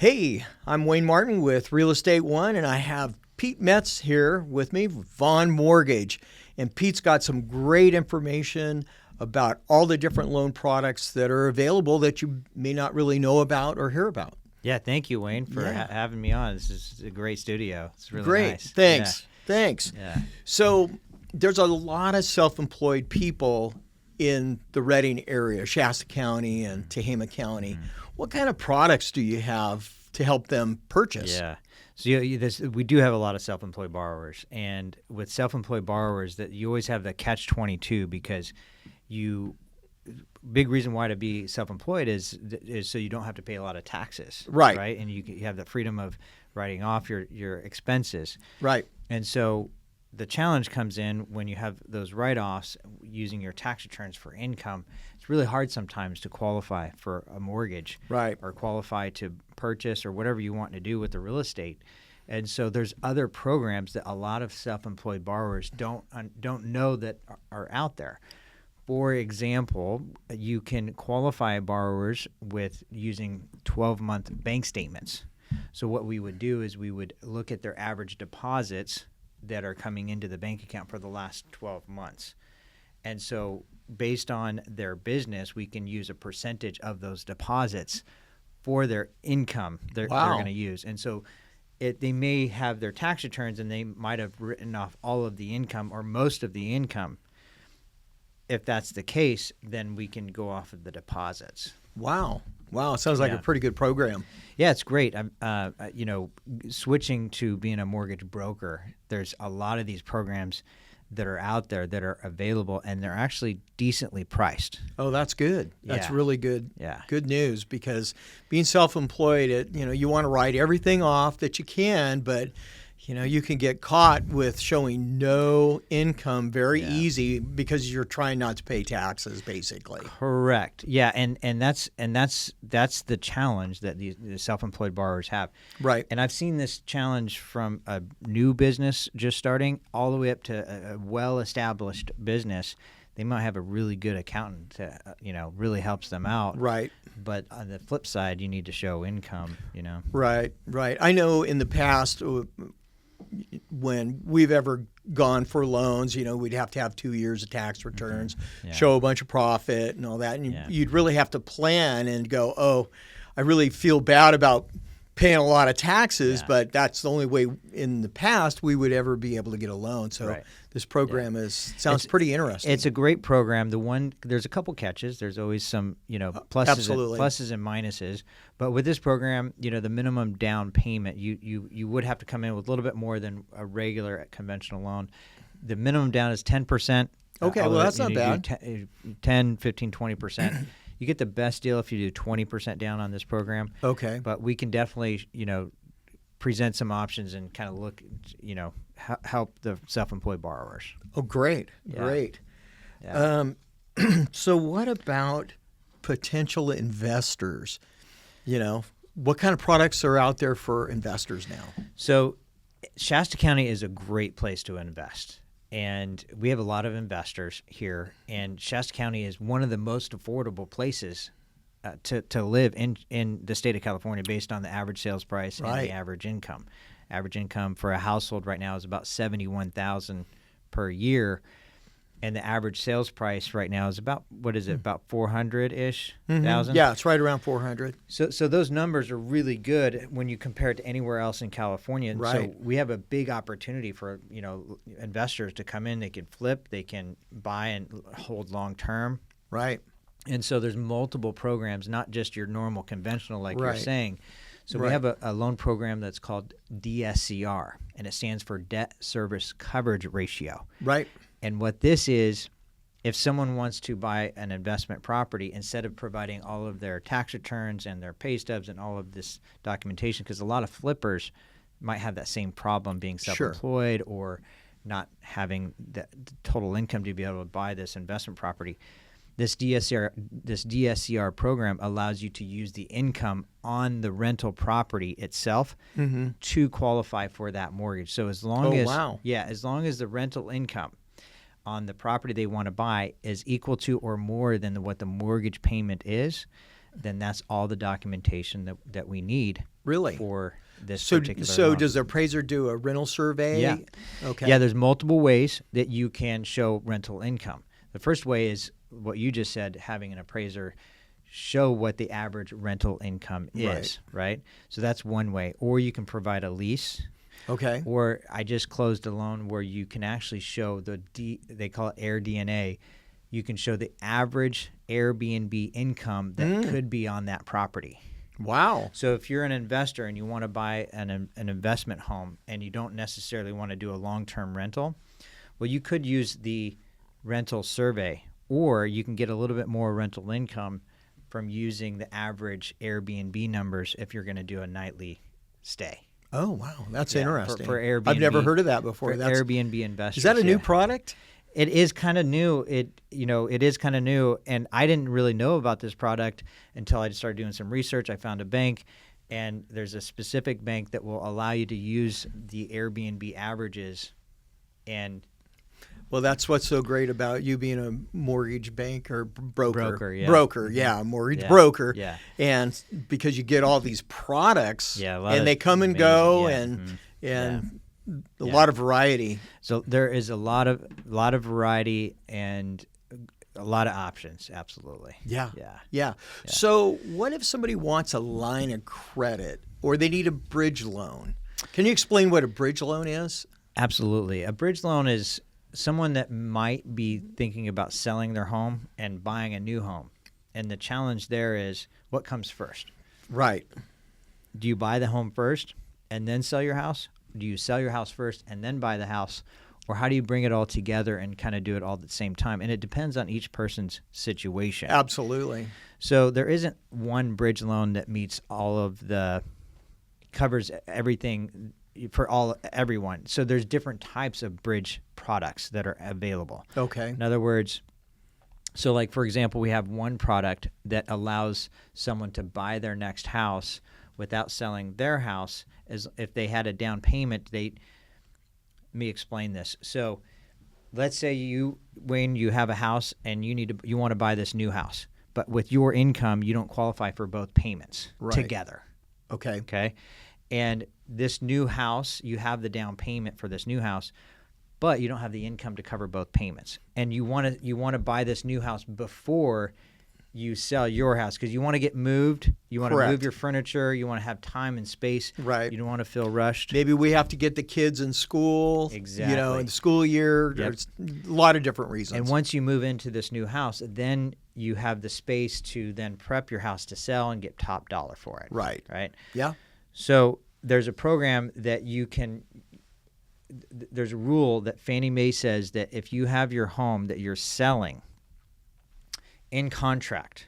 Hey, I'm Wayne Martin with Real Estate One, and I have Pete Metz here with me, Vaughn Mortgage. And Pete's got some great information about all the different loan products that are available that you may not really know about or hear about. Yeah, thank you, Wayne, for having me on. This is a great studio. It's really great. nice. Thanks. Thanks. Yeah. So there's a lot of self-employed people in the Redding area, Shasta County and Tehama County. What kind of products do you have to help them purchase? Yeah. So we do have a lot of self-employed borrowers, and with self-employed borrowers, that you always have the catch-22 because big reason why to be self-employed is so you don't have to pay a lot of taxes, right? And you have the freedom of writing off your expenses, right? And so the challenge comes in when you have those write-offs using your tax returns for income. It's really hard sometimes to qualify for a mortgage, right, or qualify to purchase or whatever you want to do with the real estate. And so there's other programs that a lot of self-employed borrowers don't know that are out there. For example, you can qualify borrowers with using 12-month bank statements. So what we would do is we would look at their average deposits that are coming into the bank account for the last 12 months. And so based on their business, we can use a percentage of those deposits for their income they're going to use. And so they may have their tax returns and they might have written off all of the income or most of the income. If that's the case, then we can go off of the deposits. Wow. It sounds like a pretty good program. Yeah, it's great. Switching to being a mortgage broker, there's a lot of these programs that are out there that are available, and they're actually decently priced. Oh, that's good. That's really good. Yeah. Good news, because being self-employed, you want to write everything off that you can, but you can get caught with showing no income very easy because you're trying not to pay taxes, basically. Correct. Yeah, and that's the challenge that the self-employed borrowers have. Right. And I've seen this challenge from a new business just starting all the way up to a well-established business. They might have a really good accountant that really helps them out. Right. But on the flip side, you need to show income. Right. I know in the past, when we've ever gone for loans, we'd have to have 2 years of tax returns, show a bunch of profit and all that. And you'd really have to plan and go, oh, I really feel bad about paying a lot of taxes, but that's the only way in the past we would ever be able to get a loan. So this program sounds pretty interesting. It's a great program. There's a couple catches. There's always some, pluses and minuses. But with this program, the minimum down payment, you would have to come in with a little bit more than a regular conventional loan. The minimum down is 10%. Okay, well, that's not bad. 10, 15, 20%. You get the best deal if you do 20% down on this program. Okay. But we can definitely, present some options and kind of look, help the self-employed borrowers. Oh, great. Yeah. So what about potential investors? What kind of products are out there for investors now? So Shasta County is a great place to invest. And we have a lot of investors here, and Shasta County is one of the most affordable places to live in the state of California based on the average sales price and the average income. Average income for a household right now is about $71,000 per year, and the average sales price right now is about, about 400-ish thousand? Yeah, it's right around 400. So those numbers are really good when you compare it to anywhere else in California. Right. So we have a big opportunity for, investors to come in. They can flip, they can buy and hold long term. Right. And so there's multiple programs, not just your normal conventional like you're saying. So we have a loan program that's called DSCR, and it stands for Debt Service Coverage Ratio. Right. And what this is, if someone wants to buy an investment property, instead of providing all of their tax returns and their pay stubs and all of this documentation, because a lot of flippers might have that same problem being self-employed or not having the total income to be able to buy this investment property. This DSCR program allows you to use the income on the rental property itself to qualify for that mortgage. So as long as long as the rental income on the property they want to buy is equal to or more than what the mortgage payment is, then that's all the documentation that we need Really? for this So, particular so loan. does the appraiser do a rental survey? Yeah. Okay. Yeah, there's multiple ways that you can show rental income. The first way is what you just said, having an appraiser show what the average rental income is, right? So that's one way. Or you can provide a lease. Okay. Or I just closed a loan where you can actually show they call it AirDNA. You can show the average Airbnb income that could be on that property. Wow. So if you're an investor and you want to buy an investment home and you don't necessarily want to do a long-term rental, well, you could use the rental survey, or you can get a little bit more rental income from using the average Airbnb numbers if you're going to do a nightly stay. Oh, wow. That's interesting. For Airbnb. I've never heard of that before. For Airbnb investors. Is that a new product? It is kind of new. It is kind of new, and I didn't really know about this product until I started doing some research. I found a bank, and there's a specific bank that will allow you to use the Airbnb averages. And well, that's what's so great about you being a mortgage banker, broker, mortgage broker, and because you get all these products, and they come and go, and a lot of variety. So there is a lot of variety and a lot of options. Absolutely. Yeah. So what if somebody wants a line of credit or they need a bridge loan? Can you explain what a bridge loan is? Absolutely. A bridge loan is someone that might be thinking about selling their home and buying a new home. And the challenge there is, what comes first? Right. Do you buy the home first and then sell your house? Do you sell your house first and then buy the house? Or how do you bring it all together and kind of do it all at the same time? And it depends on each person's situation. Absolutely. So there isn't one bridge loan that meets covers everything for everyone. So there's different types of bridge products that are available. Okay. In other words, so like for example, we have one product that allows someone to buy their next house without selling their house, as if they had a down payment. Let me explain this. So let's say Wayne, you have a house and you want to buy this new house, but with your income, you don't qualify for both payments together. Okay. And this new house, you have the down payment for this new house, but you don't have the income to cover both payments. And you want to buy this new house before you sell your house because you want to get moved. You want to move your furniture. You want to have time and space. Right. You don't want to feel rushed. Maybe we have to get the kids in school. Exactly. In the school year. There's a lot of different reasons. And once you move into this new house, then you have the space to then prep your house to sell and get top dollar for it. Right. Yeah. So there's a program that there's a rule that Fannie Mae says that if you have your home that you're selling in contract,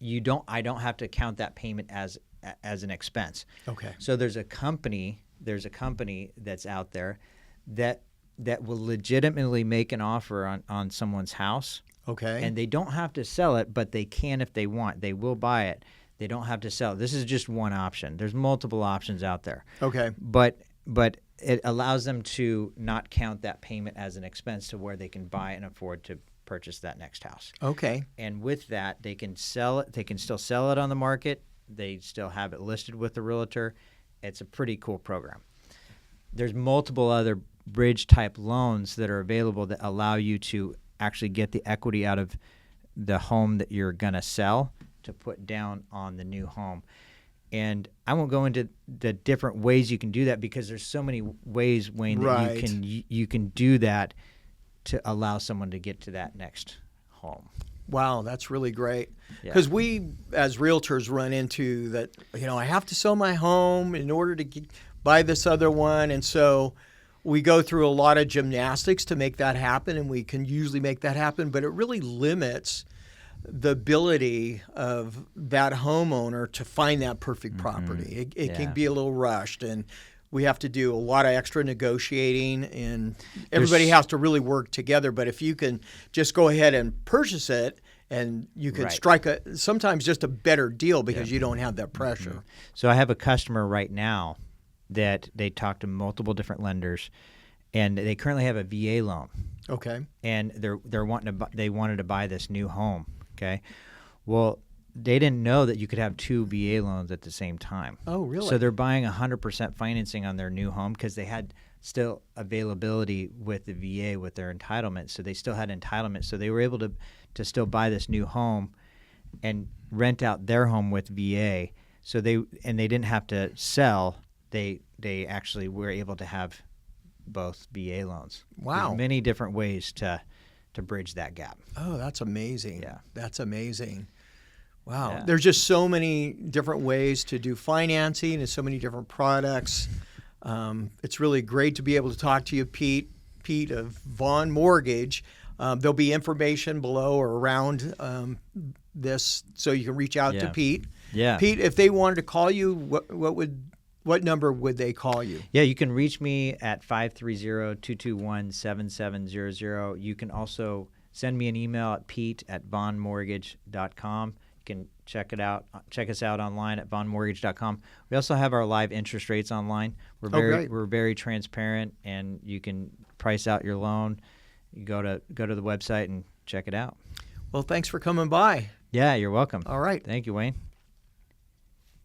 I don't have to count that payment as an expense. Okay. So there's a company that's out there that will legitimately make an offer on someone's house. Okay. And they don't have to sell it, but they can if they want. They will buy it. They don't have to sell it. This is just one option. There's multiple options out there. Okay. But it allows them to not count that payment as an expense to where they can buy and afford to purchase that next house. Okay. And with that, they can sell it. They can still sell it on the market. They still have it listed with the realtor. It's a pretty cool program. There's multiple other bridge-type loans that are available that allow you to actually get the equity out of the home that you're going to sell to put down on the new home. And I won't go into the different ways you can do that because there's so many ways, Wayne, that you can do that to allow someone to get to that next home. Wow, that's really great. Because we, as realtors, run into that, I have to sell my home in order to buy this other one. And so we go through a lot of gymnastics to make that happen, and we can usually make that happen, but it really limits the ability of that homeowner to find that perfect property. It can be a little rushed, and we have to do a lot of extra negotiating, and everybody has to really work together. But if you can just go ahead and purchase it, and you can strike sometimes just a better deal because you don't have that pressure. So I have a customer right now that they talk to multiple different lenders, and they currently have a VA loan. Okay. And they wanted to buy this new home. Okay. Well, they didn't know that you could have 2 VA loans at the same time. Oh, really? So they're buying 100% financing on their new home because they had still availability with the VA with their entitlement. So they still had entitlement. So they were able to still buy this new home and rent out their home with VA. So they didn't have to sell. They actually were able to have both VA loans. Wow. There's many different ways to bridge that gap. Oh, that's amazing. Yeah. That's amazing. Wow. Yeah. There's just so many different ways to do financing and so many different products. It's really great to be able to talk to you, Pete of Vaughn Mortgage. There'll be information below or around this, so you can reach out to Pete. Yeah. Pete, if they wanted to call you, what number would they call you? Yeah, you can reach me at 530-221-7700. You can also send me an email at pete@vaughnmortgage.com. You can check us out online at vaughnmortgage.com. We also have our live interest rates online. We're very transparent, and you can price out your loan. You go to the website and check it out. Well, thanks for coming by. Yeah, you're welcome. All right. Thank you, Wayne.